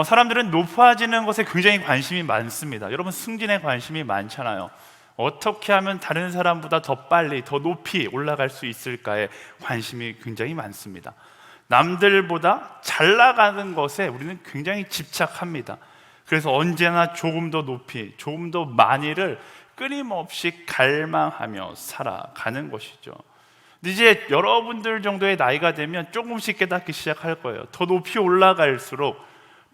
사람들은 높아지는 것에 굉장히 관심이 많습니다. 여러분, 승진에 관심이 많잖아요. 어떻게 하면 다른 사람보다 더 빨리, 더 높이 올라갈 수 있을까에 관심이 굉장히 많습니다. 남들보다 잘 나가는 것에 우리는 굉장히 집착합니다. 그래서 언제나 조금 더 높이, 조금 더 많이를 끊임없이 갈망하며 살아가는 것이죠. 근데 이제 여러분들 정도의 나이가 되면 조금씩 깨닫기 시작할 거예요. 더 높이 올라갈수록,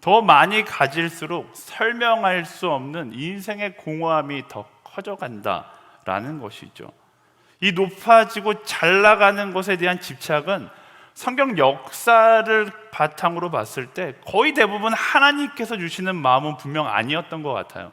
더 많이 가질수록 설명할 수 없는 인생의 공허함이 더 커져간다라는 것이죠. 이 높아지고 잘 나가는 것에 대한 집착은 성경 역사를 바탕으로 봤을 때 거의 대부분 하나님께서 주시는 마음은 분명 아니었던 것 같아요.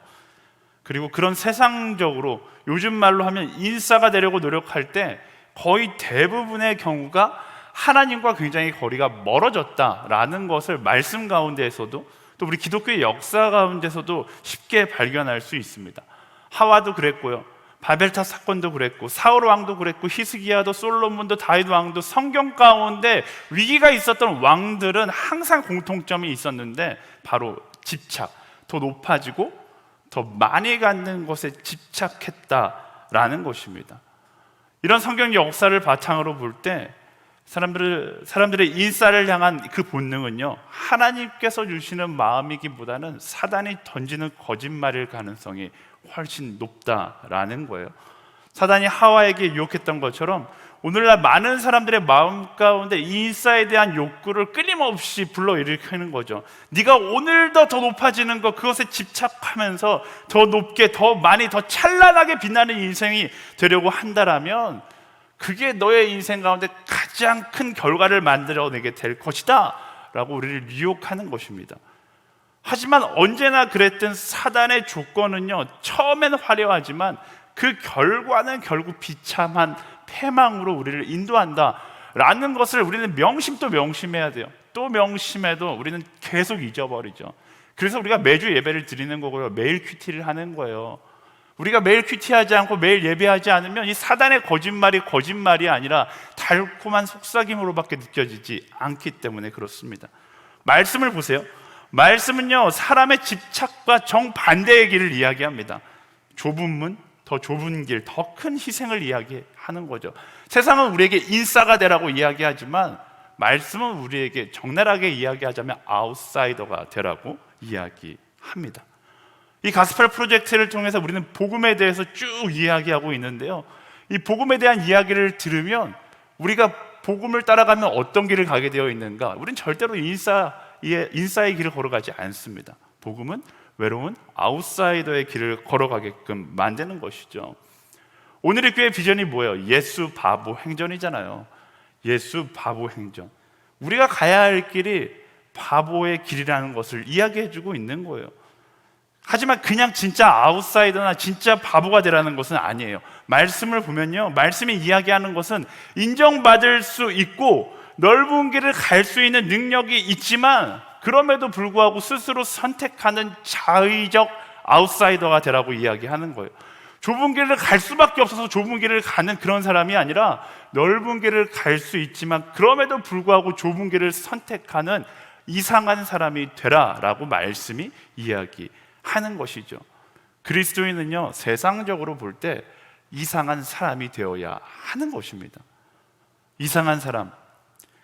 그리고 그런 세상적으로, 요즘 말로 하면 인싸가 되려고 노력할 때 거의 대부분의 경우가 하나님과 굉장히 거리가 멀어졌다라는 것을 말씀 가운데에서도, 또 우리 기독교의 역사 가운데서도 쉽게 발견할 수 있습니다. 하와도 그랬고요, 바벨탑 사건도 그랬고, 사울 왕도 그랬고, 히스기야도, 솔로몬도, 다윗 왕도, 성경 가운데 위기가 있었던 왕들은 항상 공통점이 있었는데 바로 집착, 더 높아지고 더 많이 갖는 것에 집착했다라는 것입니다. 이런 성경 역사를 바탕으로 볼 때 사람들의 인싸를 향한 그 본능은요, 하나님께서 주시는 마음이기보다는 사단이 던지는 거짓말일 가능성이 훨씬 높다라는 거예요. 사단이 하와에게 유혹했던 것처럼 오늘날 많은 사람들의 마음 가운데 인싸에 대한 욕구를 끊임없이 불러일으키는 거죠. 네가 오늘도 더 높아지는 것, 그것에 집착하면서 더 높게, 더 많이, 더 찬란하게 빛나는 인생이 되려고 한다라면 그게 너의 인생 가운데 가장 큰 결과를 만들어내게 될 것이다 라고 우리를 유혹하는 것입니다. 하지만 언제나 그랬던 사단의 조건은요, 처음엔 화려하지만 그 결과는 결국 비참한 패망으로 우리를 인도한다라는 것을 우리는 명심 명심해야 돼요. 또 명심해도 우리는 계속 잊어버리죠. 그래서 우리가 매주 예배를 드리는 거고요, 매일 큐티를 하는 거예요. 우리가 매일 큐티하지 않고 매일 예배하지 않으면 이 사단의 거짓말이 아니라 달콤한 속삭임으로밖에 느껴지지 않기 때문에 그렇습니다. 말씀을 보세요. 말씀은요, 사람의 집착과 정반대의 길을 이야기합니다. 좁은 문, 더 좁은 길, 더 큰 희생을 이야기하는 거죠. 세상은 우리에게 인싸가 되라고 이야기하지만 말씀은 우리에게 적나라하게 이야기하자면 아웃사이더가 되라고 이야기합니다. 이 가스펠 프로젝트를 통해서 우리는 복음에 대해서 쭉 이야기하고 있는데요, 이 복음에 대한 이야기를 들으면 우리가 복음을 따라가면 어떤 길을 가게 되어 있는가? 우리는 절대로 인싸의 길을 걸어가지 않습니다. 복음은 외로운 아웃사이더의 길을 걸어가게끔 만드는 것이죠. 오늘의 교회 비전이 뭐예요? 예수 바보 행전이잖아요. 예수 바보 행전. 우리가 가야 할 길이 바보의 길이라는 것을 이야기해주고 있는 거예요. 하지만 그냥 진짜 아웃사이더나 진짜 바보가 되라는 것은 아니에요. 말씀을 보면요, 말씀이 이야기하는 것은 인정받을 수 있고 넓은 길을 갈 수 있는 능력이 있지만 그럼에도 불구하고 스스로 선택하는 자의적 아웃사이더가 되라고 이야기하는 거예요. 좁은 길을 갈 수밖에 없어서 좁은 길을 가는 그런 사람이 아니라 넓은 길을 갈 수 있지만 그럼에도 불구하고 좁은 길을 선택하는 이상한 사람이 되라라고 말씀이 이야기하는 것이죠. 그리스도인은요, 세상적으로 볼 때 이상한 사람이 되어야 하는 것입니다. 이상한 사람.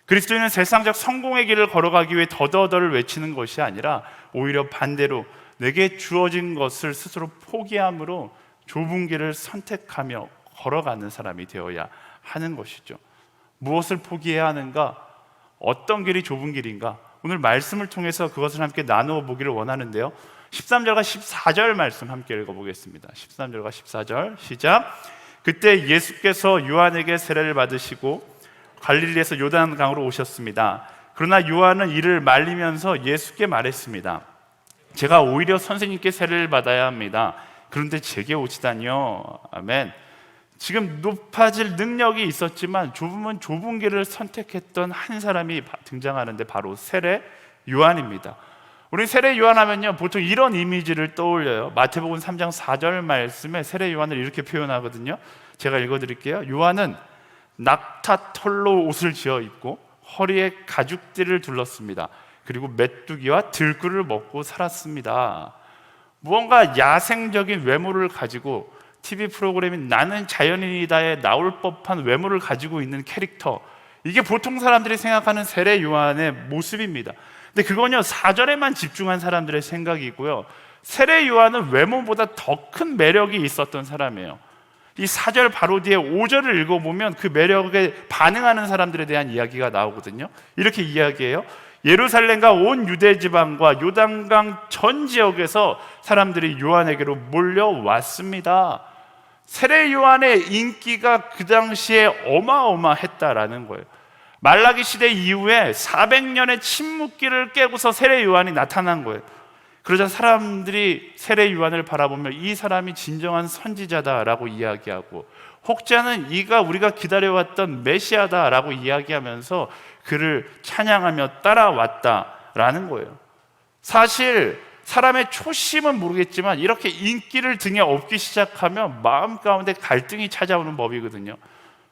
그리스도인은 세상적 성공의 길을 걸어가기 위해 더더더를 외치는 것이 아니라 오히려 반대로 내게 주어진 것을 스스로 포기함으로 좁은 길을 선택하며 걸어가는 사람이 되어야 하는 것이죠. 무엇을 포기해야 하는가? 어떤 길이 좁은 길인가? 오늘 말씀을 통해서 그것을 함께 나누어 보기를 원하는데요, 13절과 14절 말씀 함께 읽어보겠습니다. 13절과 14절 시작. 그때 예수께서 요한에게 세례를 받으시고 갈릴리에서 요단강으로 오셨습니다. 그러나 요한은 이를 말리면서 예수께 말했습니다. 제가 오히려 선생님께 세례를 받아야 합니다. 그런데 제게 오시다니요. 아멘. 지금 높아질 능력이 있었지만 좁은 길을 선택했던 한 사람이 등장하는데 바로 세례 요한입니다. 우리 세례 요한 하면요, 보통 이런 이미지를 떠올려요. 마태복음 3장 4절 말씀에 세례 요한을 이렇게 표현하거든요. 제가 읽어드릴게요. 요한은 낙타 털로 옷을 지어 입고 허리에 가죽띠를 둘렀습니다. 그리고 메뚜기와 들꿀을 먹고 살았습니다. 무언가 야생적인 외모를 가지고 TV 프로그램인 나는 자연인이다에 나올 법한 외모를 가지고 있는 캐릭터, 이게 보통 사람들이 생각하는 세례 요한의 모습입니다. 근데 그건요, 4절에만 집중한 사람들의 생각이고요, 세례 요한은 외모보다 더 큰 매력이 있었던 사람이에요. 이 4절 바로 뒤에 5절을 읽어보면 그 매력에 반응하는 사람들에 대한 이야기가 나오거든요. 이렇게 이야기해요. 예루살렘과 온 유대 지방과 요단강 전 지역에서 사람들이 요한에게로 몰려왔습니다. 세례 요한의 인기가 그 당시에 어마어마했다라는 거예요. 말라기 시대 이후에 400년의 침묵기를 깨고서 세례 요한이 나타난 거예요. 그러자 사람들이 세례 요한을 바라보며 이 사람이 진정한 선지자다라고 이야기하고, 혹자는 이가 우리가 기다려왔던 메시아다라고 이야기하면서 그를 찬양하며 따라왔다라는 거예요. 사실 사람의 초심은 모르겠지만 이렇게 인기를 등에 업기 시작하면 마음 가운데 갈등이 찾아오는 법이거든요.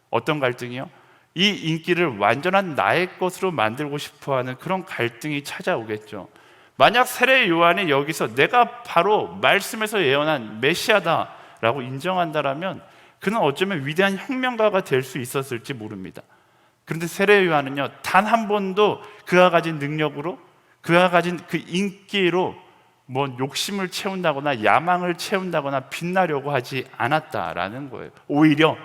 어떤 갈등이요? 이 인기를 완전한 나의 것으로 만들고 싶어하는 그런 갈등이 찾아오겠죠. 만약 세례 요한이 여기서 내가 바로 말씀에서 예언한 메시아다라고 인정한다라면 그는 어쩌면 위대한 혁명가가 될 수 있었을지 모릅니다. 그런데 세례 요한은요, 단 한 번도 그가 가진 능력으로, 그가 가진 그 인기로 뭐 욕심을 채운다거나 야망을 채운다거나 빛나려고 하지 않았다라는 거예요. 오히려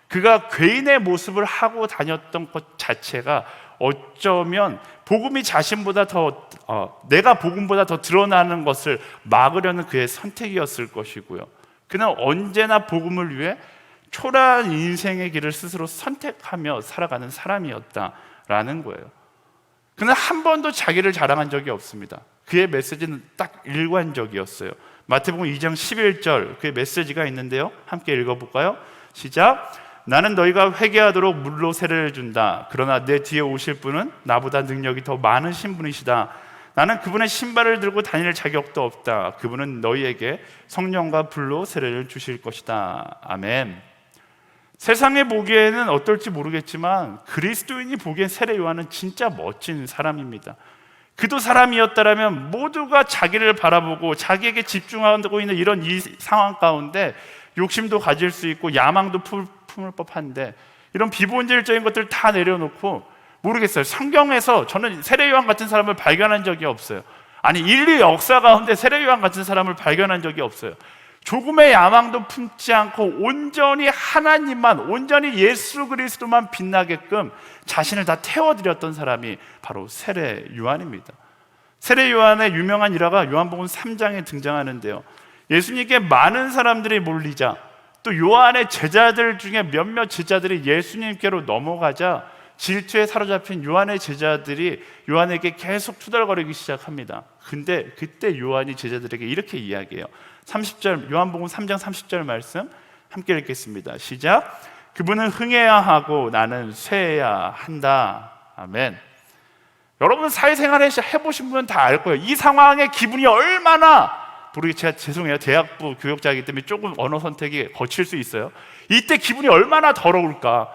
그가 괴인의 모습을 하고 다녔던 것 자체가 어쩌면 복음이 자신보다 더 내가 복음보다 더 드러나는 것을 막으려는 그의 선택이었을 것이고요, 그는 언제나 복음을 위해 초라한 인생의 길을 스스로 선택하며 살아가는 사람이었다라는 거예요. 그는 한 번도 자기를 자랑한 적이 없습니다. 그의 메시지는 딱 일관적이었어요. 마태복음 2장 11절 그의 메시지가 있는데요, 함께 읽어볼까요? 시작. 나는 너희가 회개하도록 물로 세례를 준다. 그러나 내 뒤에 오실 분은 나보다 능력이 더 많으신 분이시다. 나는 그분의 신발을 들고 다닐 자격도 없다. 그분은 너희에게 성령과 불로 세례를 주실 것이다. 아멘. 세상에 보기에는 어떨지 모르겠지만 그리스도인이 보기엔 세례 요한은 진짜 멋진 사람입니다. 그도 사람이었다면 모두가 자기를 바라보고 자기에게 집중하고 있는 이런 이 상황 가운데 욕심도 가질 수 있고 야망도 품을 법한데, 이런 비본질적인 것들 다 내려놓고, 모르겠어요, 성경에서 저는 세례 요한 같은 사람을 발견한 적이 없어요. 아니, 인류 역사 가운데 세례 요한 같은 사람을 발견한 적이 없어요. 조금의 야망도 품지 않고 온전히 하나님만, 온전히 예수 그리스도만 빛나게끔 자신을 다 태워드렸던 사람이 바로 세례 요한입니다. 세례 요한의 유명한 일화가 요한복음 3장에 등장하는데요, 예수님께 많은 사람들이 몰리자 또 요한의 제자들 중에 몇몇 제자들이 예수님께로 넘어가자 질투에 사로잡힌 요한의 제자들이 요한에게 계속 투덜거리기 시작합니다. 근데 그때 요한이 제자들에게 이렇게 이야기해요. 30절, 요한복음 3장 30절 말씀 함께 읽겠습니다. 시작. 그분은 흥해야 하고 나는 쇠해야 한다. 아멘. 여러분 사회생활 해보신 분은 다 알 거예요. 이 상황의 기분이 얼마나, 제가 죄송해요, 대학부 교역자이기 때문에 조금 언어 선택이 거칠 수 있어요. 이때 기분이 얼마나 더러울까.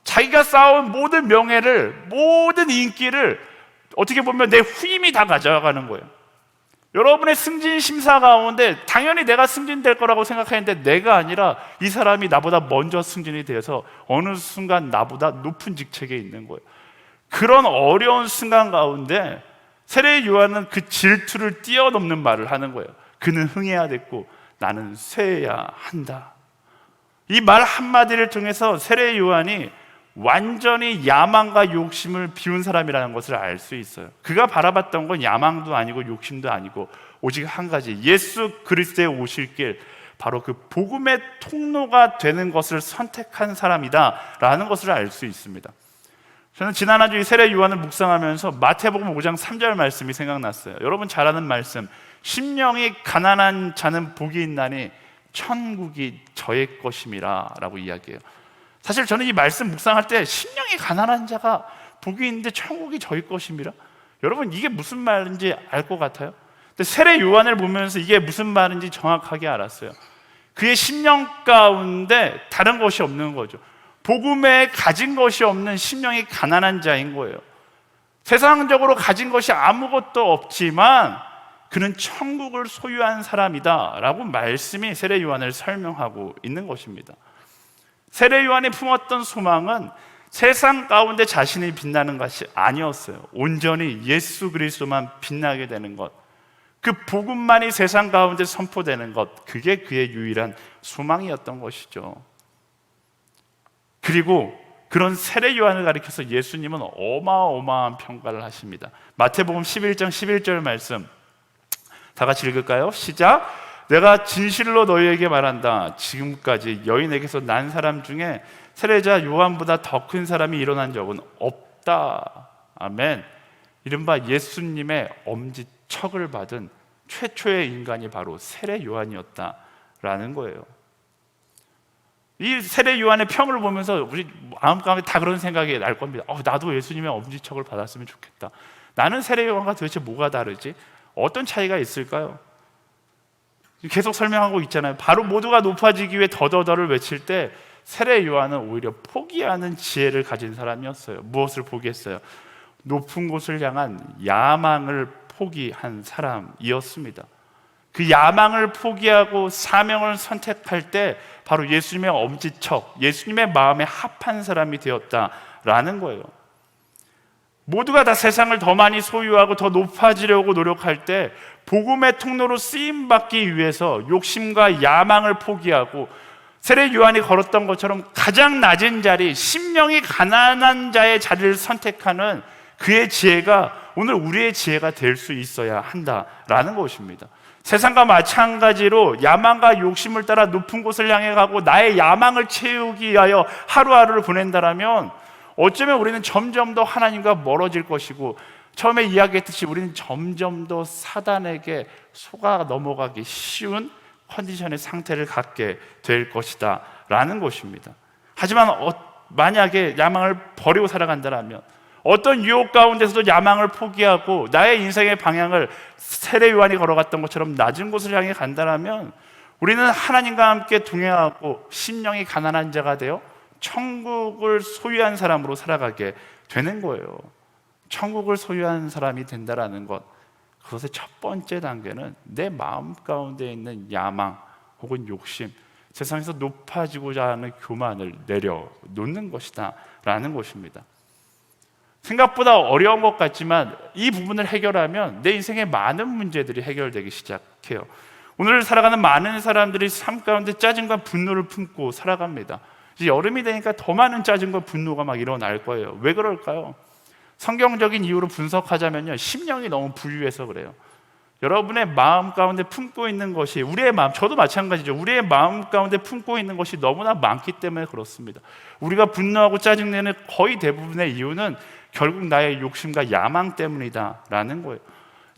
자기가 쌓은 모든 명예를, 모든 인기를 어떻게 보면 내 후임이 다 가져가는 거예요. 여러분의 승진 심사 가운데 당연히 내가 승진될 거라고 생각하는데 내가 아니라 이 사람이 나보다 먼저 승진이 돼서 어느 순간 나보다 높은 직책에 있는 거예요. 그런 어려운 순간 가운데 세례 요한은 그 질투를 뛰어넘는 말을 하는 거예요. 그는 흥해야 됐고 나는 쇠해야 한다. 이 말 한마디를 통해서 세례 요한이 완전히 야망과 욕심을 비운 사람이라는 것을 알 수 있어요. 그가 바라봤던 건 야망도 아니고 욕심도 아니고 오직 한 가지, 예수 그리스도의 오실 길, 바로 그 복음의 통로가 되는 것을 선택한 사람이다라는 것을 알 수 있습니다. 저는 지난 한 주 이 세례 요한을 묵상하면서 마태복음 5장 3절 말씀이 생각났어요. 여러분 잘 아는 말씀, 심령이 가난한 자는 복이 있나니 천국이 저의 것임이라 라고 이야기해요. 사실 저는 이 말씀 묵상할 때 심령이 가난한 자가 복이 있는데 천국이 저의 것임이라, 여러분 이게 무슨 말인지 알 것 같아요? 근데 세례 요한을 보면서 이게 무슨 말인지 정확하게 알았어요. 그의 심령 가운데 다른 것이 없는 거죠. 복음에 가진 것이 없는 심령이 가난한 자인 거예요. 세상적으로 가진 것이 아무것도 없지만 그는 천국을 소유한 사람이다 라고 말씀이 세례 요한을 설명하고 있는 것입니다. 세례 요한이 품었던 소망은 세상 가운데 자신이 빛나는 것이 아니었어요. 온전히 예수 그리스도만 빛나게 되는 것, 그 복음만이 세상 가운데 선포되는 것, 그게 그의 유일한 소망이었던 것이죠. 그리고 그런 세례 요한을 가리켜서 예수님은 어마어마한 평가를 하십니다. 마태복음 11장 11절 말씀 다 같이 읽을까요? 시작. 내가 진실로 너희에게 말한다. 지금까지 여인에게서 난 사람 중에 세례자 요한보다 더 큰 사람이 일어난 적은 없다. 아멘. 이른바 예수님의 엄지척을 받은 최초의 인간이 바로 세례 요한이었다라는 거예요. 이 세례 요한의 평을 보면서 우리 마음 가운데 다 그런 생각이 날 겁니다. 나도 예수님의 엄지척을 받았으면 좋겠다. 나는 세례 요한과 도대체 뭐가 다르지? 어떤 차이가 있을까요? 계속 설명하고 있잖아요. 바로 모두가 높아지기 위해 더더더를 외칠 때 세례 요한은 오히려 포기하는 지혜를 가진 사람이었어요. 무엇을 포기했어요? 높은 곳을 향한 야망을 포기한 사람이었습니다. 그 야망을 포기하고 사명을 선택할 때 바로 예수님의 엄지척, 예수님의 마음에 합한 사람이 되었다라는 거예요. 모두가 다 세상을 더 많이 소유하고 더 높아지려고 노력할 때 복음의 통로로 쓰임받기 위해서 욕심과 야망을 포기하고 세례 요한이 걸었던 것처럼 가장 낮은 자리, 심령이 가난한 자의 자리를 선택하는 그의 지혜가 오늘 우리의 지혜가 될 수 있어야 한다라는 것입니다. 세상과 마찬가지로 야망과 욕심을 따라 높은 곳을 향해 가고 나의 야망을 채우기 위하여 하루하루를 보낸다라면 어쩌면 우리는 점점 더 하나님과 멀어질 것이고, 처음에 이야기했듯이 우리는 점점 더 사단에게 속아 넘어가기 쉬운 컨디션의 상태를 갖게 될 것이다 라는 것입니다. 하지만 만약에 야망을 버리고 살아간다면, 어떤 유혹 가운데서도 야망을 포기하고 나의 인생의 방향을 세례 요한이 걸어갔던 것처럼 낮은 곳을 향해 간다면 우리는 하나님과 함께 동행하고 심령이 가난한 자가 되어 천국을 소유한 사람으로 살아가게 되는 거예요. 천국을 소유한 사람이 된다라는 것, 그것의 첫 번째 단계는 내 마음 가운데 있는 야망 혹은 욕심, 세상에서 높아지고자 하는 교만을 내려놓는 것이다 라는 것입니다. 생각보다 어려운 것 같지만 이 부분을 해결하면 내 인생의 많은 문제들이 해결되기 시작해요. 오늘 살아가는 많은 사람들이 삶 가운데 짜증과 분노를 품고 살아갑니다. 이제 여름이 되니까 더 많은 짜증과 분노가 막 일어날 거예요. 왜 그럴까요? 성경적인 이유로 분석하자면요, 심령이 너무 부유해서 그래요. 여러분의 마음 가운데 품고 있는 것이, 우리의 마음, 저도 마찬가지죠. 우리의 마음 가운데 품고 있는 것이 너무나 많기 때문에 그렇습니다. 우리가 분노하고 짜증내는 거의 대부분의 이유는 결국 나의 욕심과 야망 때문이다라는 거예요.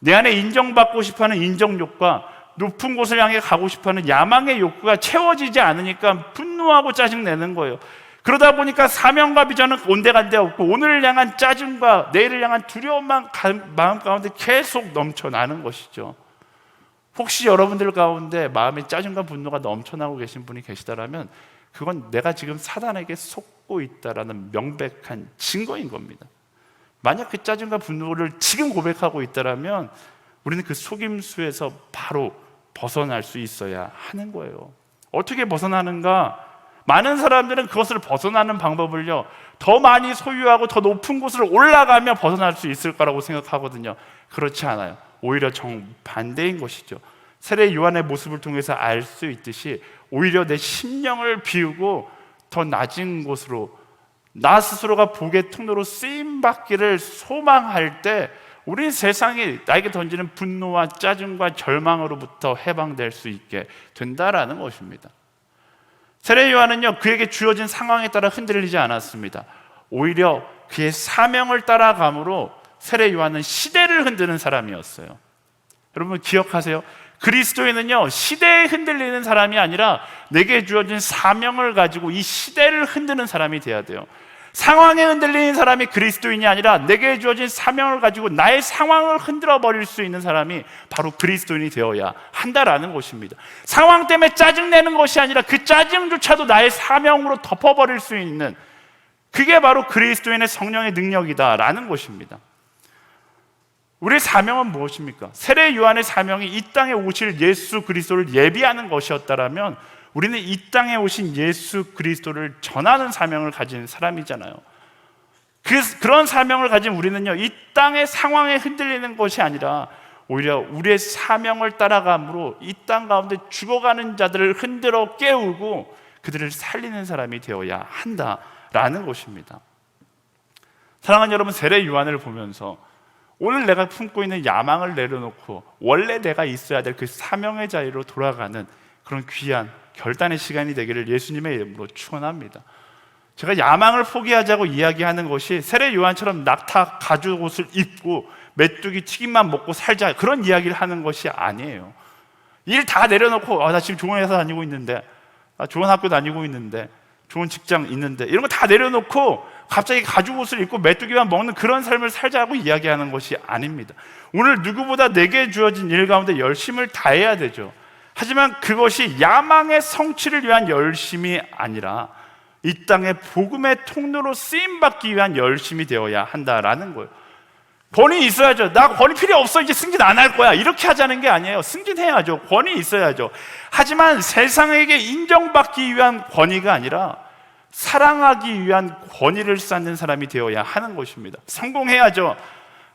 내 안에 인정받고 싶어하는 인정욕과 높은 곳을 향해 가고 싶어하는 야망의 욕구가 채워지지 않으니까 분노하고 짜증내는 거예요. 그러다 보니까 사명과 비전은 온데간데 없고 오늘을 향한 짜증과 내일을 향한 두려움만 마음 가운데 계속 넘쳐나는 것이죠. 혹시 여러분들 가운데 마음에 짜증과 분노가 넘쳐나고 계신 분이 계시다면 그건 내가 지금 사단에게 속고 있다라는 명백한 증거인 겁니다. 만약 그 짜증과 분노를 지금 고백하고 있다면 우리는 그 속임수에서 바로 벗어날 수 있어야 하는 거예요. 어떻게 벗어나는가? 많은 사람들은 그것을 벗어나는 방법을요, 더 많이 소유하고 더 높은 곳을 올라가며 벗어날 수 있을 거라고 생각하거든요. 그렇지 않아요. 오히려 정반대인 것이죠. 세례 요한의 모습을 통해서 알 수 있듯이 오히려 내 심령을 비우고 더 낮은 곳으로 나 스스로가 복의 통로로 쓰임받기를 소망할 때 우리 세상이 나에게 던지는 분노와 짜증과 절망으로부터 해방될 수 있게 된다라는 것입니다. 세례 요한은요, 그에게 주어진 상황에 따라 흔들리지 않았습니다. 오히려 그의 사명을 따라감으로 세례 요한은 시대를 흔드는 사람이었어요. 여러분 기억하세요. 그리스도인은요, 시대에 흔들리는 사람이 아니라 내게 주어진 사명을 가지고 이 시대를 흔드는 사람이 돼야 돼요. 상황에 흔들리는 사람이 그리스도인이 아니라 내게 주어진 사명을 가지고 나의 상황을 흔들어 버릴 수 있는 사람이 바로 그리스도인이 되어야 한다라는 것입니다. 상황 때문에 짜증내는 것이 아니라 그 짜증조차도 나의 사명으로 덮어버릴 수 있는, 그게 바로 그리스도인의 성령의 능력이다라는 것입니다. 우리의 사명은 무엇입니까? 세례 요한의 사명이 이 땅에 오실 예수 그리스도를 예비하는 것이었다면 우리는 이 땅에 오신 예수 그리스도를 전하는 사명을 가진 사람이잖아요. 그런 사명을 가진 우리는요, 이 땅의 상황에 흔들리는 것이 아니라 오히려 우리의 사명을 따라감으로 이 땅 가운데 죽어가는 자들을 흔들어 깨우고 그들을 살리는 사람이 되어야 한다라는 것입니다. 사랑하는 여러분, 세례 요한을 보면서 오늘 내가 품고 있는 야망을 내려놓고 원래 내가 있어야 될 그 사명의 자리로 돌아가는 그런 귀한 결단의 시간이 되기를 예수님의 이름으로 축원합니다. 제가 야망을 포기하자고 이야기하는 것이 세례 요한처럼 낙타 가죽옷을 입고 메뚜기 튀김만 먹고 살자 그런 이야기를 하는 것이 아니에요. 일 다 내려놓고 나 지금 좋은 회사 다니고 있는데, 좋은 학교 다니고 있는데, 좋은 직장 있는데, 이런 거 다 내려놓고 갑자기 가죽옷을 입고 메뚜기만 먹는 그런 삶을 살자고 이야기하는 것이 아닙니다. 오늘 누구보다 내게 주어진 일 가운데 열심을 다해야 되죠. 하지만 그것이 야망의 성취를 위한 열심이 아니라 이 땅의 복음의 통로로 쓰임받기 위한 열심이 되어야 한다라는 거예요. 권위 있어야죠. 나 권위 필요 없어, 이제 승진 안 할 거야, 이렇게 하자는 게 아니에요. 승진해야죠. 권위 있어야죠. 하지만 세상에게 인정받기 위한 권위가 아니라 사랑하기 위한 권위를 쌓는 사람이 되어야 하는 것입니다. 성공해야죠.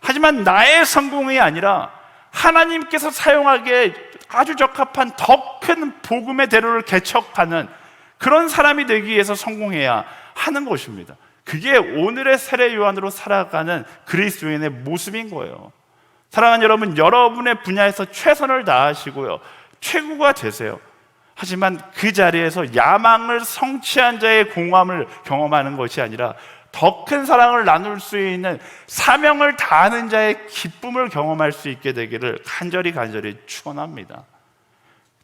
하지만 나의 성공이 아니라 하나님께서 사용하기에 아주 적합한 더 큰 복음의 대로를 개척하는 그런 사람이 되기 위해서 성공해야 하는 것입니다. 그게 오늘의 세례 요한으로 살아가는 그리스도인의 모습인 거예요. 사랑하는 여러분, 여러분의 분야에서 최선을 다하시고요, 최고가 되세요. 하지만 그 자리에서 야망을 성취한 자의 공함을 경험하는 것이 아니라 더 큰 사랑을 나눌 수 있는 사명을 다하는 자의 기쁨을 경험할 수 있게 되기를 간절히 축원합니다.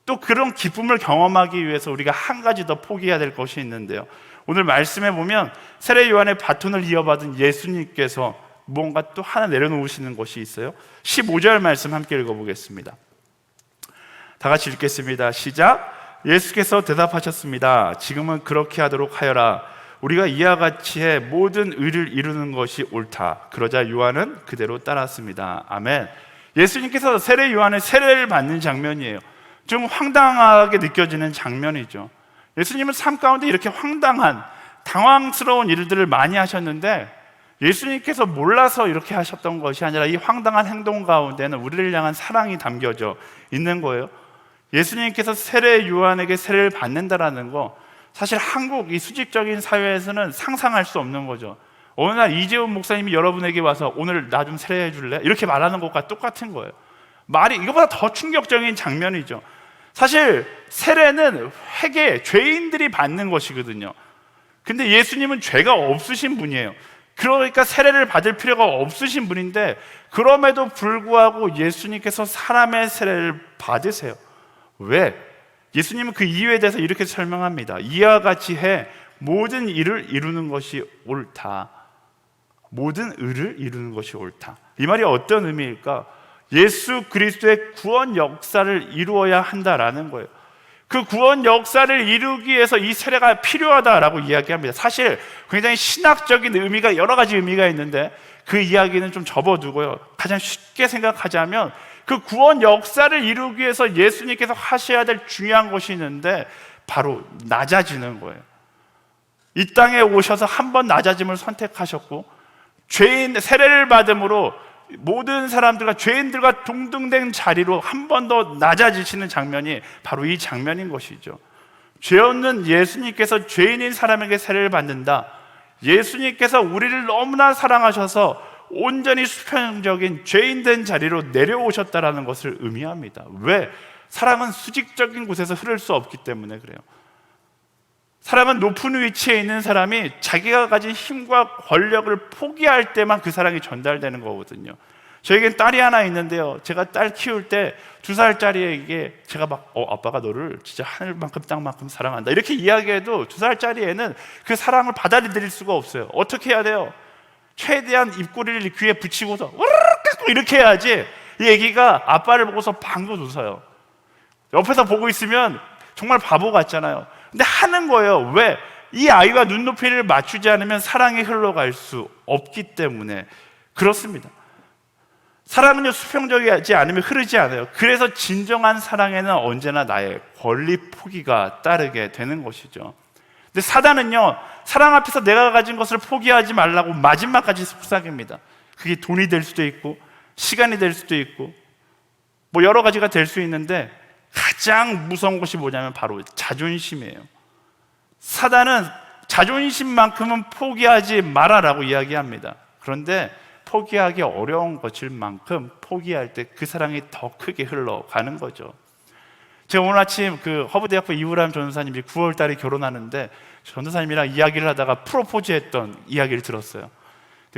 또 그런 기쁨을 경험하기 위해서 우리가 한 가지 더 포기해야 될 것이 있는데요, 오늘 말씀에 보면 세례 요한의 바톤을 이어받은 예수님께서 뭔가 또 하나 내려놓으시는 것이 있어요. 15절 말씀 함께 읽어보겠습니다. 다 같이 읽겠습니다. 시작. 예수께서 대답하셨습니다. 지금은 그렇게 하도록 하여라. 우리가 이와 같이 해 모든 의를 이루는 것이 옳다. 그러자 요한은 그대로 따랐습니다. 아멘. 예수님께서 세례 요한의 세례를 받는 장면이에요. 좀 황당하게 느껴지는 장면이죠. 예수님은 삶 가운데 이렇게 황당한, 당황스러운 일들을 많이 하셨는데 예수님께서 몰라서 이렇게 하셨던 것이 아니라 이 황당한 행동 가운데는 우리를 향한 사랑이 담겨져 있는 거예요. 예수님께서 세례 요한에게 세례를 받는다라는 거, 사실 한국 이 수직적인 사회에서는 상상할 수 없는 거죠. 어느 날 이재훈 목사님이 여러분에게 와서 오늘 나 좀 세례해 줄래? 이렇게 말하는 것과 똑같은 거예요. 말이 이거보다 더 충격적인 장면이죠. 사실 세례는 회개, 죄인들이 받는 것이거든요. 근데 예수님은 죄가 없으신 분이에요. 그러니까 세례를 받을 필요가 없으신 분인데 그럼에도 불구하고 예수님께서 사람의 세례를 받으세요. 왜? 예수님은 그 이유에 대해서 이렇게 설명합니다. 이와 같이 해 모든 일을 이루는 것이 옳다. 모든 의를 이루는 것이 옳다. 이 말이 어떤 의미일까? 예수 그리스도의 구원 역사를 이루어야 한다라는 거예요. 그 구원 역사를 이루기 위해서 이 세례가 필요하다라고 이야기합니다. 사실 굉장히 신학적인 의미가, 여러 가지 의미가 있는데 그 이야기는 좀 접어두고요, 가장 쉽게 생각하자면 그 구원 역사를 이루기 위해서 예수님께서 하셔야 될 중요한 것이 있는데 바로 낮아지는 거예요. 이 땅에 오셔서 한 번 낮아짐을 선택하셨고 죄인 세례를 받음으로 모든 사람들과 죄인들과 동등된 자리로 한 번 더 낮아지시는 장면이 바로 이 장면인 것이죠. 죄 없는 예수님께서 죄인인 사람에게 세례를 받는다. 예수님께서 우리를 너무나 사랑하셔서 온전히 수평적인 죄인된 자리로 내려오셨다라는 것을 의미합니다. 왜? 사랑은 수직적인 곳에서 흐를 수 없기 때문에 그래요. 사랑은 높은 위치에 있는 사람이 자기가 가진 힘과 권력을 포기할 때만 그 사랑이 전달되는 거거든요. 저에겐 딸이 하나 있는데요, 제가 딸 키울 때 2살짜리에게 제가 막 아빠가 너를 진짜 하늘만큼 땅만큼 사랑한다 이렇게 이야기해도 2살짜리 애는 그 사랑을 받아들일 수가 없어요. 어떻게 해야 돼요? 최대한 입꼬리를 귀에 붙이고서 으르르 이렇게 해야지 이 애기가 아빠를 보고서 방긋 웃어요. 옆에서 보고 있으면 정말 바보 같잖아요. 근데 하는 거예요. 왜? 이 아이와 눈높이를 맞추지 않으면 사랑이 흘러갈 수 없기 때문에 그렇습니다. 사랑은요, 수평적이지 않으면 흐르지 않아요. 그래서 진정한 사랑에는 언제나 나의 권리 포기가 따르게 되는 것이죠. 근데 사단은요, 사랑 앞에서 내가 가진 것을 포기하지 말라고 마지막까지 속삭입니다. 그게 돈이 될 수도 있고 시간이 될 수도 있고 뭐 여러 가지가 될 수 있는데, 가장 무서운 것이 뭐냐면 바로 자존심이에요. 사단은 자존심만큼은 포기하지 마라라고 이야기합니다. 그런데 포기하기 어려운 것일 만큼 포기할 때 그 사랑이 더 크게 흘러가는 거죠. 제가 오늘 아침 그 허브대학교 이우람 전도사님이 9월 달에 결혼하는데, 전도사님이랑 이야기를 하다가 프로포즈 했던 이야기를 들었어요.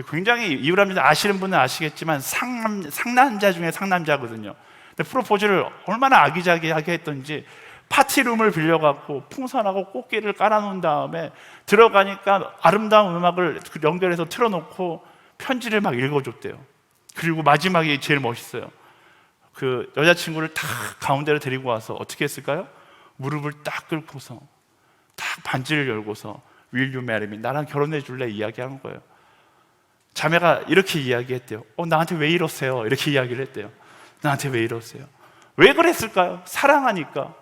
굉장히 이우람 전도사 아시는 분은 아시겠지만 상남자 중에 상남자거든요. 근데 프로포즈를 얼마나 아기자기하게 했던지, 파티룸을 빌려갖고 풍선하고 꽃게를 깔아놓은 다음에 들어가니까 아름다운 음악을 연결해서 틀어놓고 편지를 막 읽어줬대요. 그리고 마지막에 제일 멋있어요. 그 여자친구를 딱 가운데로 데리고 와서 어떻게 했을까요? 무릎을 딱 꿇고서 딱 반지를 열고서 Will you marry me? 나랑 결혼해 줄래? 이야기한 거예요. 자매가 이렇게 이야기했대요. 나한테 왜 이러세요? 이렇게 이야기를 했대요. 나한테 왜 이러세요? 왜 그랬을까요? 사랑하니까.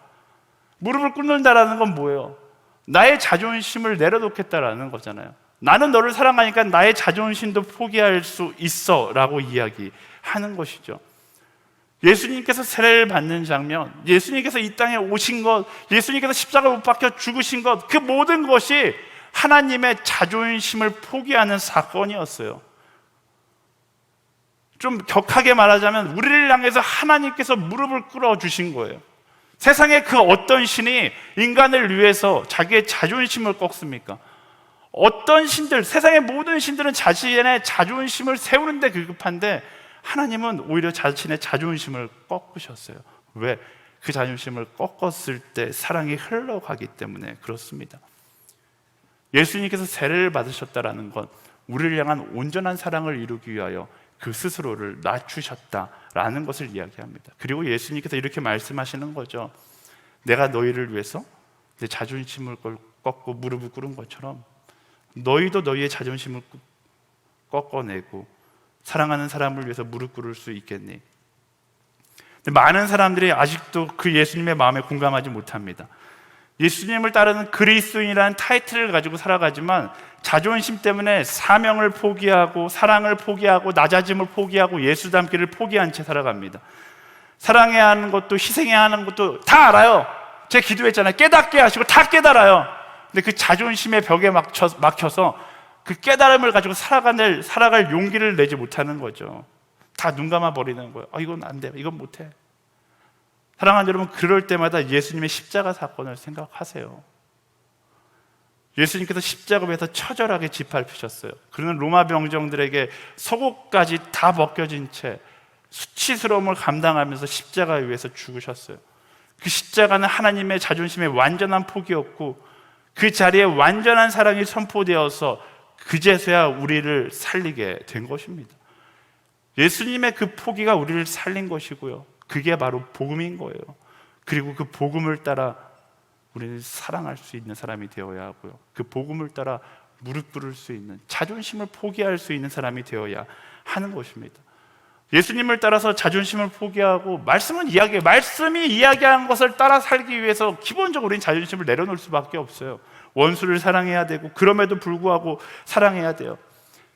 무릎을 꿇는다라는 건 뭐예요? 나의 자존심을 내려놓겠다라는 거잖아요. 나는 너를 사랑하니까 나의 자존심도 포기할 수 있어 라고 이야기하는 것이죠. 예수님께서 세례를 받는 장면, 예수님께서 이 땅에 오신 것, 예수님께서 십자가 못 박혀 죽으신 것, 그 모든 것이 하나님의 자존심을 포기하는 사건이었어요. 좀 격하게 말하자면 우리를 향해서 하나님께서 무릎을 꿇어주신 거예요. 세상에 그 어떤 신이 인간을 위해서 자기의 자존심을 꺾습니까? 어떤 신들, 세상의 모든 신들은 자신의 자존심을 세우는데 급급한데, 하나님은 오히려 자신의 자존심을 꺾으셨어요. 왜? 그 자존심을 꺾었을 때 사랑이 흘러가기 때문에 그렇습니다. 예수님께서 세례를 받으셨다라는 건 우리를 향한 온전한 사랑을 이루기 위하여 그 스스로를 낮추셨다라는 것을 이야기합니다. 그리고 예수님께서 이렇게 말씀하시는 거죠. 내가 너희를 위해서 내 자존심을 꺾고 무릎을 꿇은 것처럼 너희도 너희의 자존심을 꺾어내고 사랑하는 사람을 위해서 무릎 꿇을 수 있겠니? 근데 많은 사람들이 아직도 그 예수님의 마음에 공감하지 못합니다. 예수님을 따르는 그리스도인이라는 타이틀을 가지고 살아가지만 자존심 때문에 사명을 포기하고 사랑을 포기하고 낮아짐을 포기하고 예수 닮기를 포기한 채 살아갑니다. 사랑해야 하는 것도 희생해야 하는 것도 다 알아요. 제가 기도했잖아요. 깨닫게 하시고 다 깨달아요. 근데 그 자존심의 벽에 막혀서 그 깨달음을 가지고 살아갈 용기를 내지 못하는 거죠. 다 눈 감아 버리는 거예요. 이건 안 돼, 이건 못해. 사랑하는 여러분, 그럴 때마다 예수님의 십자가 사건을 생각하세요. 예수님께서 십자가 위에서 처절하게 짓밟히셨어요. 그러는 로마 병정들에게 속옷까지 다 벗겨진 채 수치스러움을 감당하면서 십자가 위에서 죽으셨어요. 그 십자가는 하나님의 자존심의 완전한 포기였고, 그 자리에 완전한 사랑이 선포되어서 그제서야 우리를 살리게 된 것입니다. 예수님의 그 포기가 우리를 살린 것이고요, 그게 바로 복음인 거예요. 그리고 그 복음을 따라 우리는 사랑할 수 있는 사람이 되어야 하고요, 그 복음을 따라 무릎 꿇을 수 있는, 자존심을 포기할 수 있는 사람이 되어야 하는 것입니다. 예수님을 따라서 자존심을 포기하고 말씀이 이야기한 것을 따라 살기 위해서 기본적으로 우리는 자존심을 내려놓을 수밖에 없어요. 원수를 사랑해야 되고, 그럼에도 불구하고 사랑해야 돼요.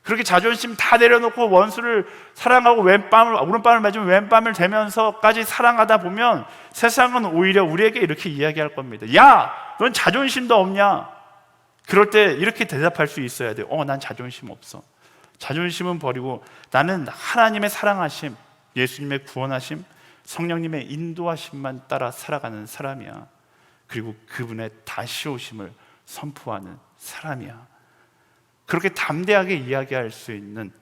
그렇게 자존심 다 내려놓고 원수를 사랑하고 오른밤을 맞으면 왼밤을 대면서까지 사랑하다 보면 세상은 오히려 우리에게 이렇게 이야기할 겁니다. 야, 넌 자존심도 없냐? 그럴 때 이렇게 대답할 수 있어야 돼요. 난 자존심 없어. 자존심은 버리고 나는 하나님의 사랑하심, 예수님의 구원하심, 성령님의 인도하심만 따라 살아가는 사람이야. 그리고 그분의 다시 오심을 선포하는 사람이야. 그렇게 담대하게 이야기할 수 있는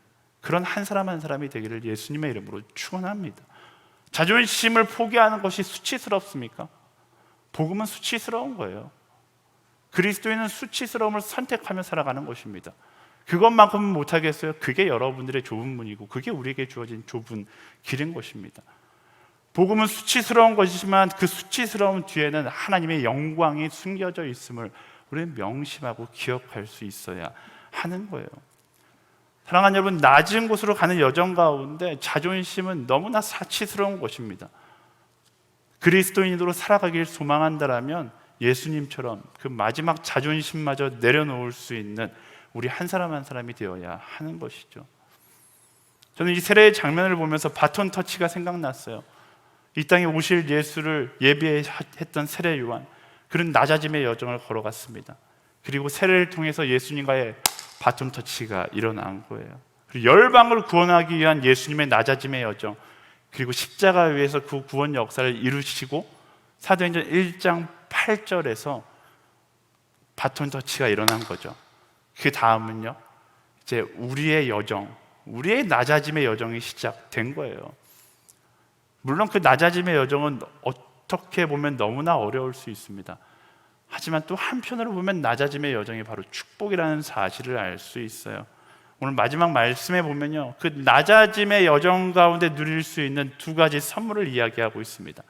그런 한 사람 한 사람이 되기를 예수님의 이름으로 축원합니다. 자존심을 포기하는 것이 수치스럽습니까? 복음은 수치스러운 거예요. 그리스도인은 수치스러움을 선택하며 살아가는 것입니다. 그것만큼은 못하겠어요? 그게 여러분들의 좁은 문이고, 그게 우리에게 주어진 좁은 길인 것입니다. 복음은 수치스러운 것이지만 그 수치스러움 뒤에는 하나님의 영광이 숨겨져 있음을 우리는 명심하고 기억할 수 있어야 하는 거예요. 사랑하는 여러분, 낮은 곳으로 가는 여정 가운데 자존심은 너무나 사치스러운 것입니다. 그리스도인으로 살아가길 소망한다라면 예수님처럼 그 마지막 자존심마저 내려놓을 수 있는 우리 한 사람 한 사람이 되어야 하는 것이죠. 저는 이 세례의 장면을 보면서 바톤 터치가 생각났어요. 이 땅에 오실 예수를 예비했던 세례 요한, 그런 낮아짐의 여정을 걸어갔습니다. 그리고 세례를 통해서 예수님과의 바톤 터치가 일어난 거예요. 그리고 열방을 구원하기 위한 예수님의 낮아짐의 여정, 그리고 십자가 위에서 그 구원 역사를 이루시고 사도행전 1장 8절에서 바톤 터치가 일어난 거죠. 그 다음은요, 이제 우리의 여정, 우리의 낮아짐의 여정이 시작된 거예요. 물론 그 낮아짐의 여정은 어떻게 보면 너무나 어려울 수 있습니다. 하지만 또 한편으로 보면 낮아짐의 여정이 바로 축복이라는 사실을 알 수 있어요. 오늘 마지막 말씀에 보면요, 그 낮아짐의 여정 가운데 누릴 수 있는 두 가지 선물을 이야기하고 있습니다.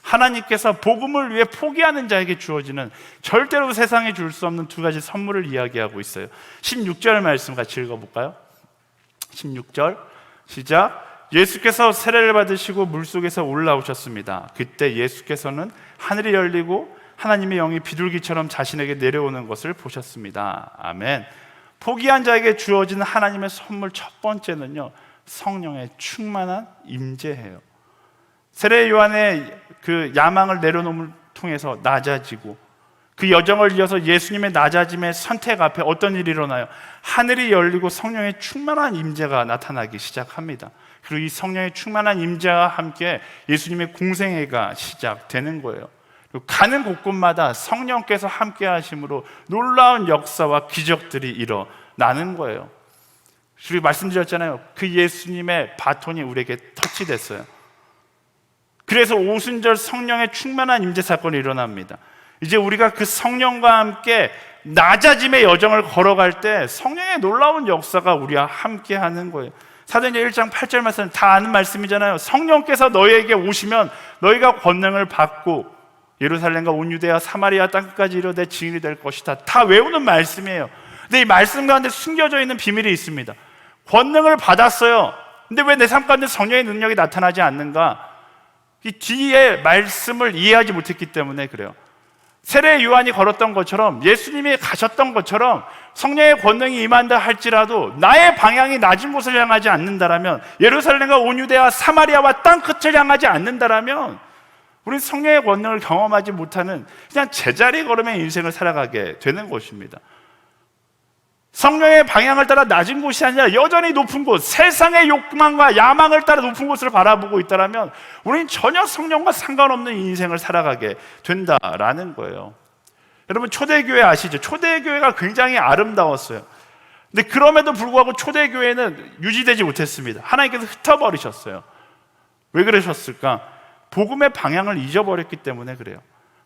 하나님께서 복음을 위해 포기하는 자에게 주어지는 절대로 세상에 줄 수 없는 두 가지 선물을 이야기하고 있어요. 16절 말씀 같이 읽어볼까요? 16절 시작. 예수께서 세례를 받으시고 물속에서 올라오셨습니다. 그때 예수께서는 하늘이 열리고 하나님의 영이 비둘기처럼 자신에게 내려오는 것을 보셨습니다. 아멘. 포기한 자에게 주어지는 하나님의 선물 첫 번째는요, 성령의 충만한 임재예요. 세례 요한의 그 야망을 내려놓음을 통해서 낮아지고, 그 여정을 이어서 예수님의 낮아짐의 선택 앞에 어떤 일이 일어나요? 하늘이 열리고 성령의 충만한 임재가 나타나기 시작합니다. 그리고 이 성령의 충만한 임재와 함께 예수님의 공생애가 시작되는 거예요. 그리고 가는 곳곳마다 성령께서 함께 하심으로 놀라운 역사와 기적들이 일어나는 거예요. 그리고 말씀드렸잖아요, 그 예수님의 바톤이 우리에게 터치됐어요. 그래서 오순절 성령의 충만한 임재 사건이 일어납니다. 이제 우리가 그 성령과 함께 낮아짐의 여정을 걸어갈 때 성령의 놀라운 역사가 우리와 함께 하는 거예요. 사도행전 1장 8절 말씀 다 아는 말씀이잖아요. 성령께서 너희에게 오시면 너희가 권능을 받고 예루살렘과 온 유대와 사마리아 땅끝까지 이르되 증인이 될 것이다. 다 외우는 말씀이에요. 근데 이 말씀 가운데 숨겨져 있는 비밀이 있습니다. 권능을 받았어요. 근데 왜 내 삶 가운데 성령의 능력이 나타나지 않는가? 이 뒤에 말씀을 이해하지 못했기 때문에 그래요. 세례 요한이 걸었던 것처럼, 예수님이 가셨던 것처럼 성령의 권능이 임한다 할지라도 나의 방향이 낮은 곳을 향하지 않는다라면, 예루살렘과 온 유대와 사마리아와 땅끝을 향하지 않는다라면 우리는 성령의 권능을 경험하지 못하는 그냥 제자리 걸음의 인생을 살아가게 되는 것입니다. 성령의 방향을 따라 낮은 곳이 아니라 여전히 높은 곳, 세상의 욕망과 야망을 따라 높은 곳을 바라보고 있다면 우리는 전혀 성령과 상관없는 인생을 살아가게 된다라는 거예요. 여러분, 초대교회 아시죠? 초대교회가 굉장히 아름다웠어요. 근데 그럼에도 불구하고 초대교회는 유지되지 못했습니다. 하나님께서 흩어버리셨어요. 왜 그러셨을까? 복음의 방향을 잊어버렸기 때문에 그래요.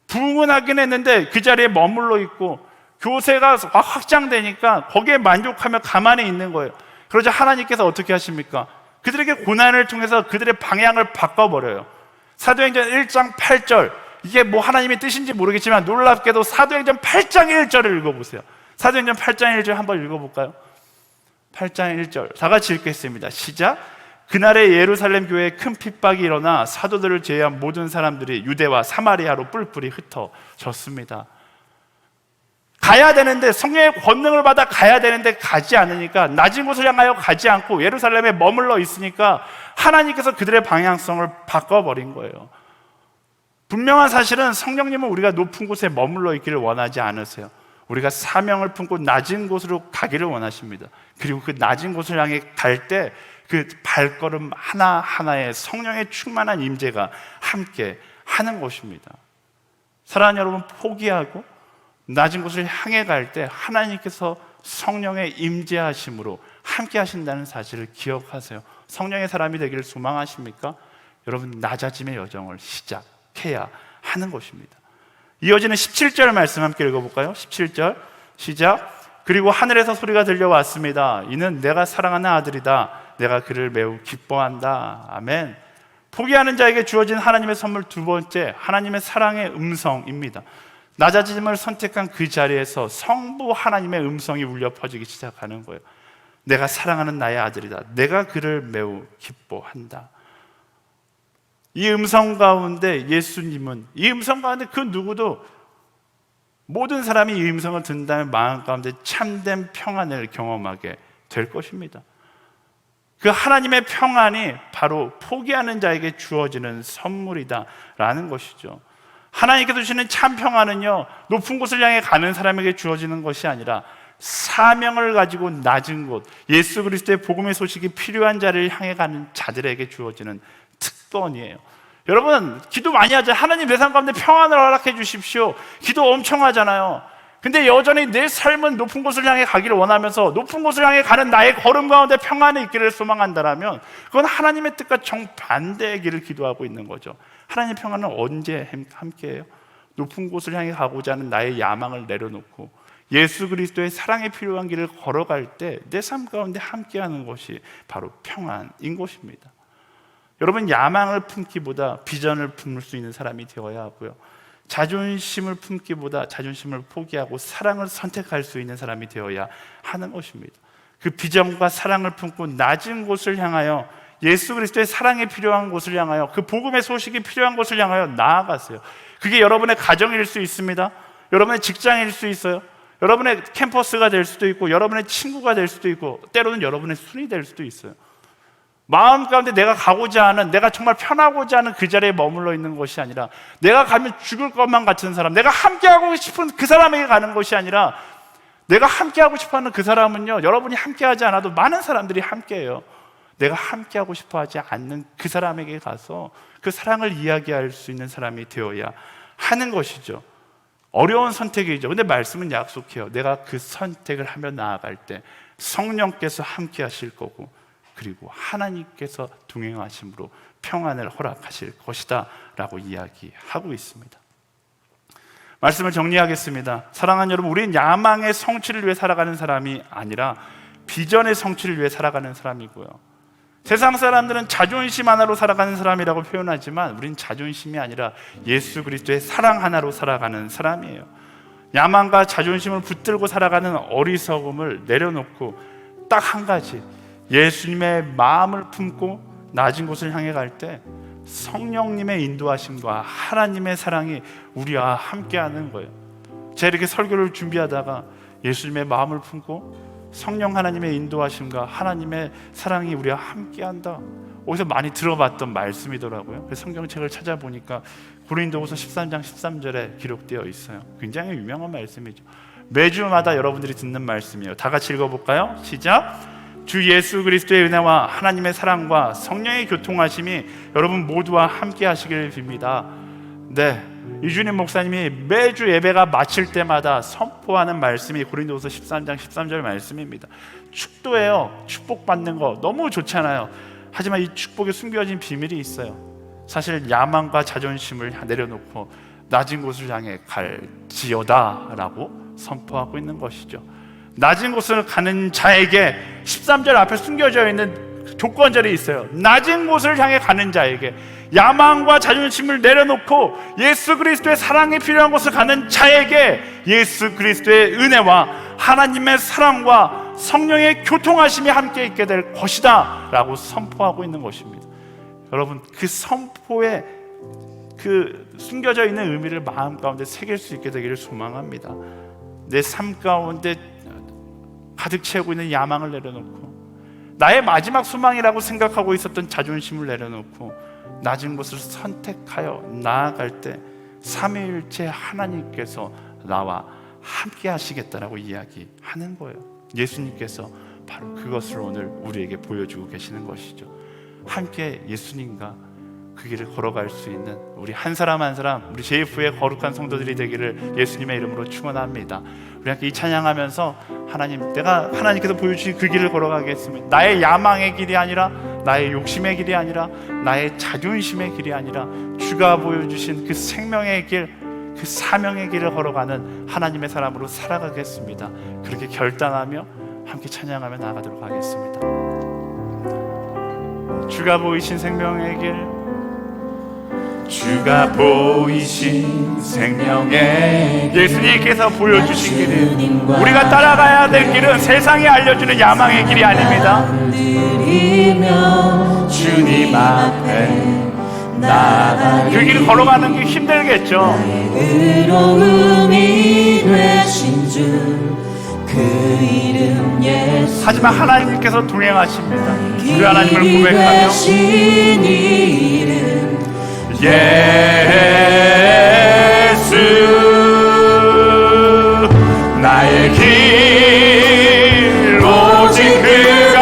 부흥은 하긴 했는데 그 자리에 머물러 있고 교세가 확장되니까 거기에 만족하며 가만히 있는 거예요. 그러자 하나님께서 어떻게 하십니까? 그들에게 고난을 통해서 그들의 방향을 바꿔버려요. 사도행전 1장 8절, 이게 뭐 하나님의 뜻인지 모르겠지만 놀랍게도 사도행전 8장 1절을 읽어보세요. 사도행전 8장 1절 한번 읽어볼까요? 8장 1절 다 같이 읽겠습니다. 시작. 그날에 예루살렘 교회에 큰 핍박이 일어나 사도들을 제외한 모든 사람들이 유대와 사마리아로 뿔뿔이 흩어졌습니다. 가야 되는데, 성령의 권능을 받아 가야 되는데 가지 않으니까, 낮은 곳을 향하여 가지 않고 예루살렘에 머물러 있으니까 하나님께서 그들의 방향성을 바꿔버린 거예요. 분명한 사실은 성령님은 우리가 높은 곳에 머물러 있기를 원하지 않으세요. 우리가 사명을 품고 낮은 곳으로 가기를 원하십니다. 그리고 그 낮은 곳을 향해 갈 때 그 발걸음 하나하나에 성령의 충만한 임재가 함께 하는 것입니다. 사랑하는 여러분, 포기하고 낮은 곳을 향해 갈 때 하나님께서 성령의 임재하심으로 함께 하신다는 사실을 기억하세요. 성령의 사람이 되기를 소망하십니까? 여러분, 낮아짐의 여정을 시작해야 하는 것입니다. 이어지는 17절 말씀 함께 읽어볼까요? 17절 시작. 그리고 하늘에서 소리가 들려왔습니다. 이는 내가 사랑하는 아들이다. 내가 그를 매우 기뻐한다. 아멘. 포기하는 자에게 주어진 하나님의 선물 두 번째, 하나님의 사랑의 음성입니다. 낮아짐을 선택한 그 자리에서 성부 하나님의 음성이 울려 퍼지기 시작하는 거예요. 내가 사랑하는 나의 아들이다. 내가 그를 매우 기뻐한다. 이 음성 가운데 예수님은, 이 음성 가운데 그 누구도, 모든 사람이 이 음성을 듣는다면 마음 가운데 참된 평안을 경험하게 될 것입니다. 그 하나님의 평안이 바로 포기하는 자에게 주어지는 선물이다 라는 것이죠. 하나님께서 주시는 참 평안은요, 높은 곳을 향해 가는 사람에게 주어지는 것이 아니라 사명을 가지고 낮은 곳, 예수 그리스도의 복음의 소식이 필요한 자를 향해 가는 자들에게 주어지는 특권이에요. 여러분, 기도 많이 하죠. 하나님 내 삶 가운데 평안을 허락해 주십시오. 기도 엄청 하잖아요. 근데 여전히 내 삶은 높은 곳을 향해 가기를 원하면서 높은 곳을 향해 가는 나의 걸음 가운데 평안이 있기를 소망한다라면 그건 하나님의 뜻과 정반대의 길을 기도하고 있는 거죠. 하나님의 평안은 언제 함께해요? 높은 곳을 향해 가고자 하는 나의 야망을 내려놓고 예수 그리스도의 사랑에 필요한 길을 걸어갈 때 내 삶 가운데 함께하는 것이 바로 평안인 것입니다. 여러분, 야망을 품기보다 비전을 품을 수 있는 사람이 되어야 하고요, 자존심을 품기보다 자존심을 포기하고 사랑을 선택할 수 있는 사람이 되어야 하는 것입니다. 그 비전과 사랑을 품고 낮은 곳을 향하여, 예수 그리스도의 사랑이 필요한 곳을 향하여, 그 복음의 소식이 필요한 곳을 향하여 나아가세요. 그게 여러분의 가정일 수 있습니다. 여러분의 직장일 수 있어요. 여러분의 캠퍼스가 될 수도 있고, 여러분의 친구가 될 수도 있고, 때로는 여러분의 순이 될 수도 있어요. 마음 가운데 내가 가고자 하는, 내가 정말 편하고자 하는 그 자리에 머물러 있는 것이 아니라, 내가 가면 죽을 것만 같은 사람, 내가 함께하고 싶은 그 사람에게 가는 것이 아니라, 내가 함께하고 싶어하는 그 사람은요, 여러분이 함께하지 않아도 많은 사람들이 함께해요. 내가 함께하고 싶어하지 않는 그 사람에게 가서 그 사랑을 이야기할 수 있는 사람이 되어야 하는 것이죠. 어려운 선택이죠. 근데 말씀은 약속해요. 내가 그 선택을 하며 나아갈 때 성령께서 함께 하실 거고, 그리고 하나님께서 동행하심으로 평안을 허락하실 것이다 라고 이야기하고 있습니다. 말씀을 정리하겠습니다. 사랑하는 여러분, 우리는 야망의 성취를 위해 살아가는 사람이 아니라 비전의 성취를 위해 살아가는 사람이고요, 세상 사람들은 자존심 하나로 살아가는 사람이라고 표현하지만 우리는 자존심이 아니라 예수 그리스도의 사랑 하나로 살아가는 사람이에요. 야망과 자존심을 붙들고 살아가는 어리석음을 내려놓고 딱 한 가지, 예수님의 마음을 품고 낮은 곳을 향해 갈 때 성령님의 인도하심과 하나님의 사랑이 우리와 함께하는 거예요. 제가 이렇게 설교를 준비하다가 예수님의 마음을 품고 성령 하나님의 인도하심과 하나님의 사랑이 우리와 함께한다, 어디서 많이 들어봤던 말씀이더라고요. 그래서 성경책을 찾아보니까 고린도후서 13장 13절에 기록되어 있어요. 굉장히 유명한 말씀이죠. 매주마다 여러분들이 듣는 말씀이에요. 다 같이 읽어볼까요? 시작! 주 예수 그리스도의 은혜와 하나님의 사랑과 성령의 교통하심이 여러분 모두와 함께 하시길 빕니다. 네, 이준임 목사님이 매주 예배가 마칠 때마다 선포하는 말씀이 고린도후서 13장 13절 말씀입니다. 축도예요. 축복받는 거 너무 좋잖아요. 하지만 이 축복에 숨겨진 비밀이 있어요. 사실 야망과 자존심을 내려놓고 낮은 곳을 향해 갈지어다 라고 선포하고 있는 것이죠. 낮은 곳을 가는 자에게 13절 앞에 숨겨져 있는 조건절이 있어요. 낮은 곳을 향해 가는 자에게, 야망과 자존심을 내려놓고 예수 그리스도의 사랑이 필요한 곳을 가는 자에게 예수 그리스도의 은혜와 하나님의 사랑과 성령의 교통하심이 함께 있게 될 것이다 라고 선포하고 있는 것입니다. 여러분, 그 선포에 그 숨겨져 있는 의미를 마음 가운데 새길 수 있게 되기를 소망합니다. 내 삶 가운데 가득 채우고 있는 야망을 내려놓고 나의 마지막 소망이라고 생각하고 있었던 자존심을 내려놓고 낮은 곳을 선택하여 나아갈 때 삼위일체 하나님께서 나와 함께 하시겠다라고 이야기하는 거예요. 예수님께서 바로 그것을 오늘 우리에게 보여주고 계시는 것이죠. 함께 예수님과 그 길을 걸어갈 수 있는 우리 한 사람 한 사람, 우리 JF의 거룩한 성도들이 되기를 예수님의 이름으로 축원합니다. 우리 함께 이 찬양하면서 하나님, 내가 하나님께서 보여주신 그 길을 걸어가겠습니다. 나의 야망의 길이 아니라, 나의 욕심의 길이 아니라, 나의 자존심의 길이 아니라 주가 보여주신 그 생명의 길, 그 사명의 길을 걸어가는 하나님의 사람으로 살아가겠습니다. 그렇게 결단하며 함께 찬양하며 나아가도록 하겠습니다. 주가 보이신 생명의 길, 주가 보이신 생명의 길. 예수님께서 보여주신 길은, 우리가 따라가야 될 길은 세상이 알려주는 야망의 길이 아닙니다. 주님 앞에 그 길 걸어가는 게 힘들겠죠. 의로움이 되신 주 그 이름 예수. 하지만 하나님께서 동행하십니다. 그 하나님을 고백하며 예수 나의 길 오직 그가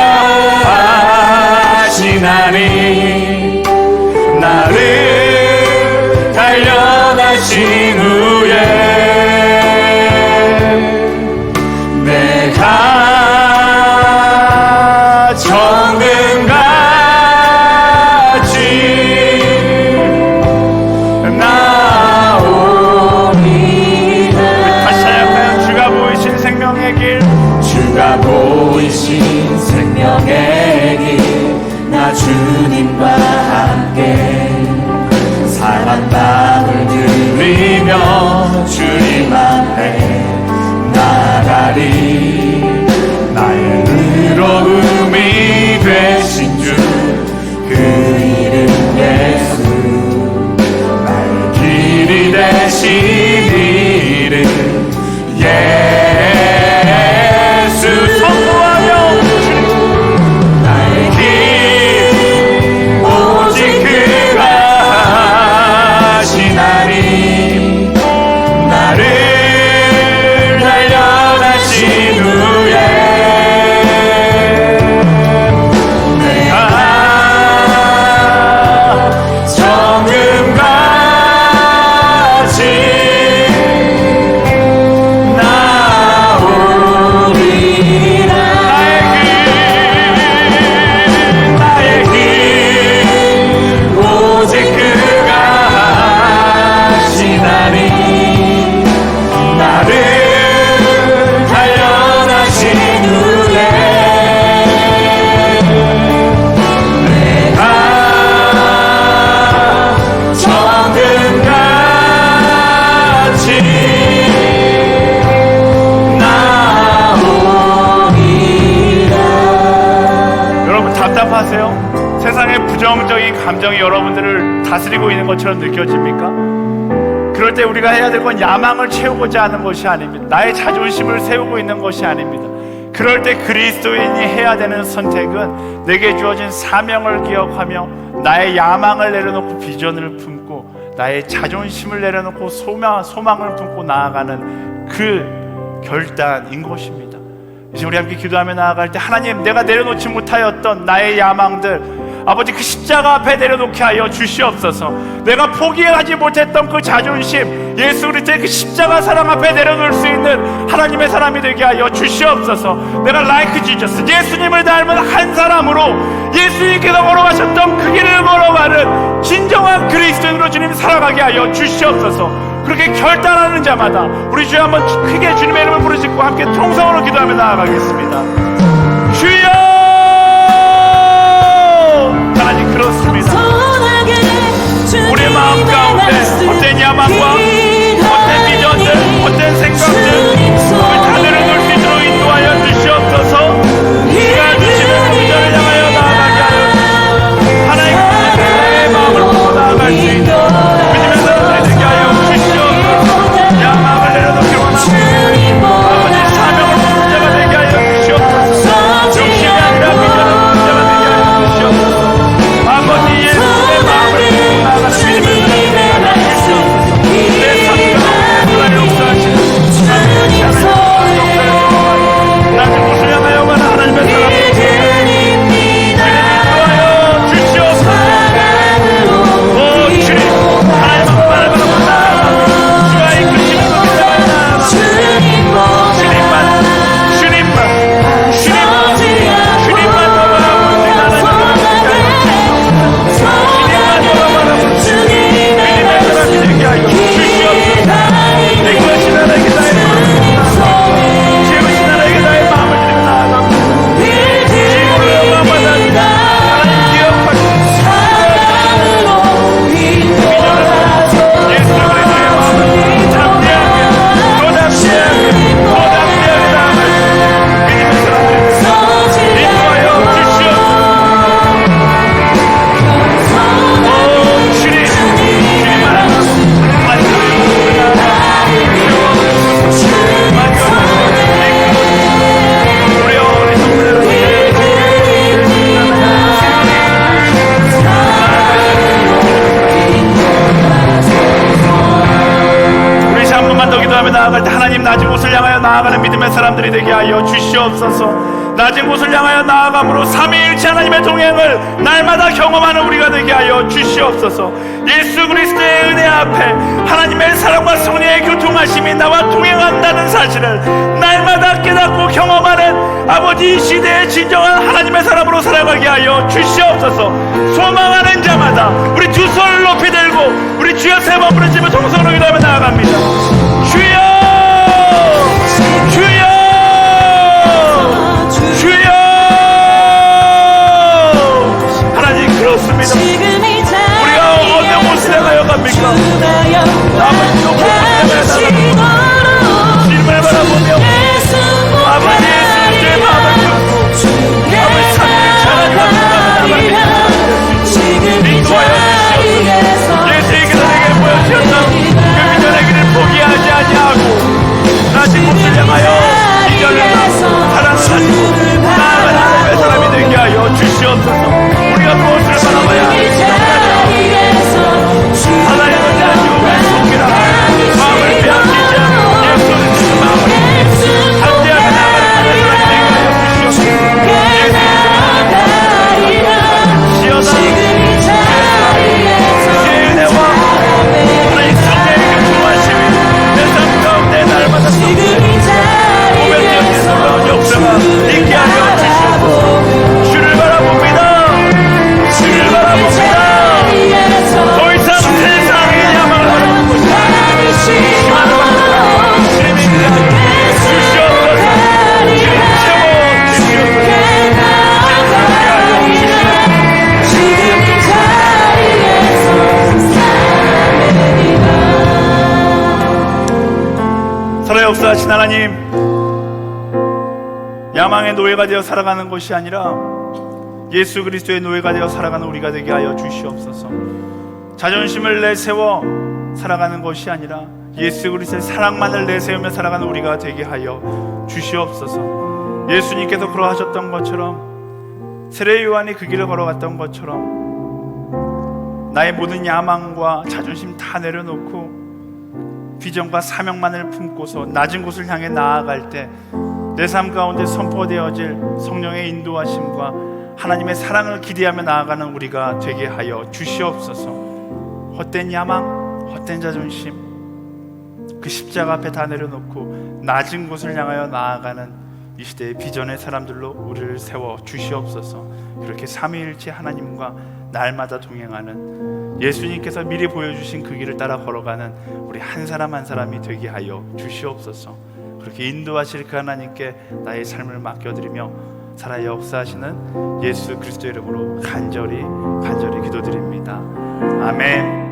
하시나니 나를 단련하신 후에 내가 정금같이 나오리라. 다시 찬양하여 주가 보이신 생명의 길. 주가 보이신 생명의 길. 나 주님과 함께 사랑방을 들리며 주님 앞에 나가리. 나의 의로움이 되신 주 그 이름 예수. 나의 길이 되신 이름 예수. 선포하며 나의 길 오직 그가 하시나니 나를 단련하신 후에 내가 정금같이 나오리라. 나의 길 오직 그가 하시나니 나를 단련하신 후에 내가 정금같이 나오리라. 여러분 답답하세요? 세상의 부정적인 감정이 여러분들을 다스리고 있는 것처럼 느껴집니까? 그럴 때 우리가 해야 될 건 야망을 채우고자 하는 것이 아닙니다. 나의 자존심을 세우고 있는 것이 아닙니다. 그럴 때 그리스도인이 해야 되는 선택은 내게 주어진 사명을 기억하며 나의 야망을 내려놓고 비전을 품고 나의 자존심을 내려놓고 소망을 품고 나아가는 그 결단인 것입니다. 이제 우리 함께 기도하며 나아갈 때 하나님, 내가 내려놓지 못하였던 나의 야망들 아버지 그 십자가 앞에 내려놓게 하여 주시옵소서. 내가 포기하지 못했던 그 자존심 예수 그리스도의 그 십자가 사랑 앞에 내려놓을 수 있는 하나님의 사람이 되게 하여 주시옵소서. 내가 like Jesus, 예수님을 닮은 한 사람으로 예수님께서 걸어가셨던 그 길을 걸어가는 진정한 그리스도인으로 주님 살아가게 하여 주시옵소서. 그렇게 결단하는 자마다 우리 주여 한번 크게 주님의 이름을 부르짖고 함께 통성으로 기도하며 나아가겠습니다. 주여! 하나님, 그렇습니다. 우리의 마음 가운데 어떤 야망과 어떤 비전들, 어떤 생각들 우리 하늘을 놓을 수 있도록 인도하여 주시옵소서. 주가 주시는 비전을 향하여 나아가게 하여 하나님 내 마음을 보고 나아갈 수 있는 믿음에서 되게 하여 주시옵소서. 야망을 내려놓기 원하고 아버지 사명을 품는 자가 되게 하여 주시옵소서. 욕심이 아니라 비전을 품는 자가 되게 하여 주시옵소서. 아버지 예수의 마음을 품고 나아가는 믿음을 되게 하여 주시옵소서. 내 삶과 나를 역사하시는 주님의 되게 하여 주시옵소서. 낮은 곳을 향하여 나아감으로 삼위일체 하나님의 동행을 날마다 경험하는 우리가 되게 하여 주시옵소서. 예수 그리스도의 은혜 앞에 하나님의 사랑과 성령의 교통하심이 나와 동행한다는 사실을 날마다 깨닫고 경험하는 아버지, 이 시대의 진정한 하나님의 사람으로 살아가게 하여 주시옵소서. 소망하는 자마다 우리 두 손을 높이 들고 우리 주여 세 번 부르짖으며 통성으로 기도하며 나아갑니다. 주여, 주여, 주여. 하나님, 그렇습니다. 우리가 어느 곳을 향하여 갑니까? 아버지, 또 무엇을 향하여 나갑니까? 주님을 바라보며 아버지 예수의 마음을 품고 아버지 삶을 찬양하며 나갑니다. 인도하여 주시옵소서. 예수께서 내게 보여주셨던 그 비전의 길을 포기하지 아니하고 낮은 곳을 향하여 이전을 사랑을 가지고 나아가는 하나님의 사람이 되게 하여 주시옵소서. 우리가 무엇을 바라봐야 하나님을 가지고 왜 속이라 마음을 빼앗기지 않고 예수 그리스도의 마음을 함께하며 나아가는 하나님의 사람이 되게 하여 주시옵소서. 주의 은혜와 하나님 성령의 교통하심이 내 삶 가운데 날마다 고백되어진 놀라운 역사가 있게 하여 주시옵소서. 주를 바라봅니다. 주를 바라봅니다. 더 이상 세상의 야망을 바라보는 것이 아니라 주님이 그래 하여 주시옵소서. 주님 채워 주시옵소서. 살아 역사하신 하나님, 야망의 노예가 되어 살아가는 것이 아니라 예수 그리스도의 노예가 되어 살아가는 우리가 되게 하여 주시옵소서. 자존심을 내세워 살아가는 것이 아니라 예수 그리스도의 사랑만을 내세우며 살아가는 우리가 되게 하여 주시옵소서. 예수님께서 그러하셨던 것처럼, 세례 요한이 그 길을 걸어갔던 것처럼 나의 모든 야망과 자존심 다 내려놓고 비전과 사명만을 품고서 낮은 곳을 향해 나아갈 때 내 삶 가운데 선포되어질 성령의 인도하심과 하나님의 사랑을 기대하며 나아가는 우리가 되게 하여 주시옵소서. 헛된 야망, 헛된 자존심, 그 십자가 앞에 다 내려놓고 낮은 곳을 향하여 나아가는 이 시대의 비전의 사람들로 우리를 세워 주시옵소서. 그렇게 삼위일체 하나님과 날마다 동행하는 예수님께서 미리 보여주신 그 길을 따라 걸어가는 우리 한 사람 한 사람이 되게 하여 주시옵소서. 그렇게 인도하실 그 하나님께 나의 삶을 맡겨드리며 살아 역사하시는 예수 그리스도 이름으로 간절히 기도드립니다. 아멘.